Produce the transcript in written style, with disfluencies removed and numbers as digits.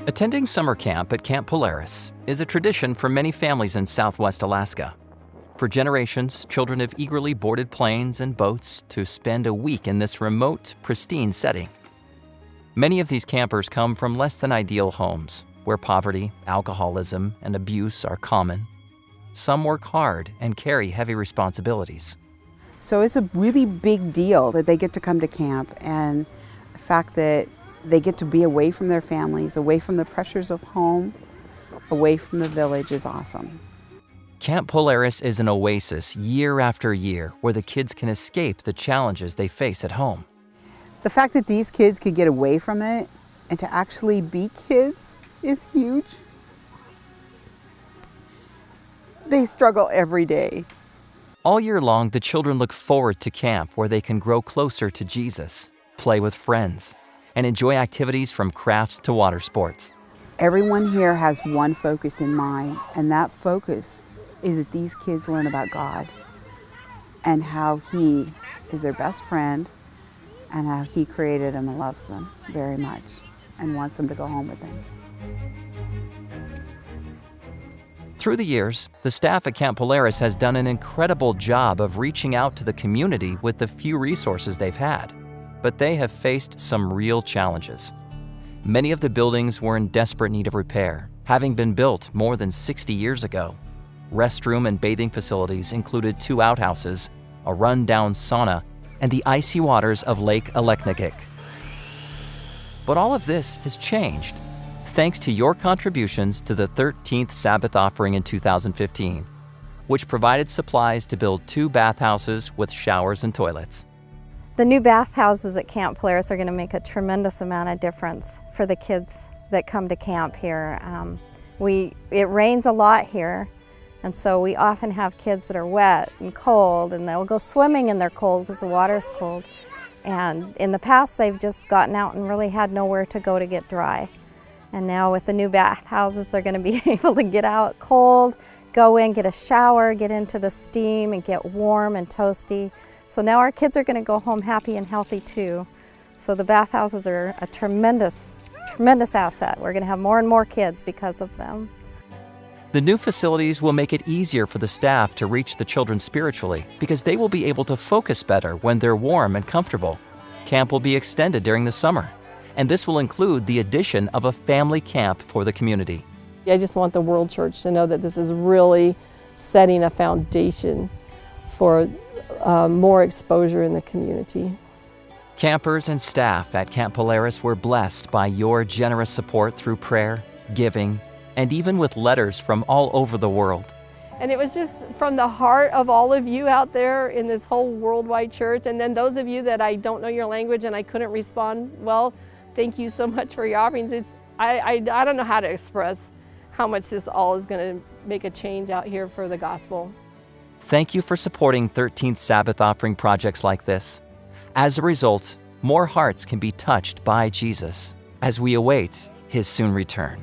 Attending summer camp at Camp Polaris is a tradition for many families in Southwest Alaska. For generations, children have eagerly boarded planes and boats to spend a week in this remote, pristine setting. Many of these campers come from less than ideal homes, where poverty, alcoholism, and abuse are common. Some work hard and carry heavy responsibilities. So it's a really big deal that they get to come to camp, and the fact that they get to be away from their families, away from the pressures of home, away from the village is awesome. Camp Polaris is an oasis year after year where the kids can escape the challenges they face at home. The fact that these kids could get away from it and to actually be kids is huge. They struggle every day. All year long, the children look forward to camp where they can grow closer to Jesus, play with friends, and enjoy activities from crafts to water sports. Everyone here has one focus in mind, and that focus is that these kids learn about God and how He is their best friend and how He created them and loves them very much and wants them to go home with Him. Through the years, the staff at Camp Polaris has done an incredible job of reaching out to the community with the few resources they've had. But they have faced some real challenges. Many of the buildings were in desperate need of repair, having been built more than 60 years ago. Restroom and bathing facilities included 2 outhouses, a run-down sauna, and the icy waters of Lake Aleknagik. But all of this has changed, thanks to your contributions to the 13th Sabbath offering in 2015, which provided supplies to build 2 bathhouses with showers and toilets. The new bathhouses at Camp Polaris are going to make a tremendous amount of difference for the kids that come to camp here. It rains a lot here, and so we often have kids that are wet and cold, and they'll go swimming and they're cold because the water's cold. And in the past, they've just gotten out and really had nowhere to go to get dry. And now with the new bathhouses, they're going to be able to get out cold, go in, get a shower, get into the steam, and get warm and toasty. So now our kids are going to go home happy and healthy too. So the bathhouses are a tremendous, tremendous asset. We're going to have more and more kids because of them. The new facilities will make it easier for the staff to reach the children spiritually because they will be able to focus better when they're warm and comfortable. Camp will be extended during the summer, and this will include the addition of a family camp for the community. I just want the World Church to know that this is really setting a foundation for more exposure in the community. Campers and staff at Camp Polaris were blessed by your generous support through prayer, giving, and even with letters from all over the world. And it was just from the heart of all of you out there in this whole worldwide church, and then those of you that I don't know your language and I couldn't respond, well, thank you so much for your offerings. I don't know how to express how much this all is going to make a change out here for the gospel. Thank you for supporting 13th Sabbath offering projects like this. As a result, more hearts can be touched by Jesus as we await His soon return.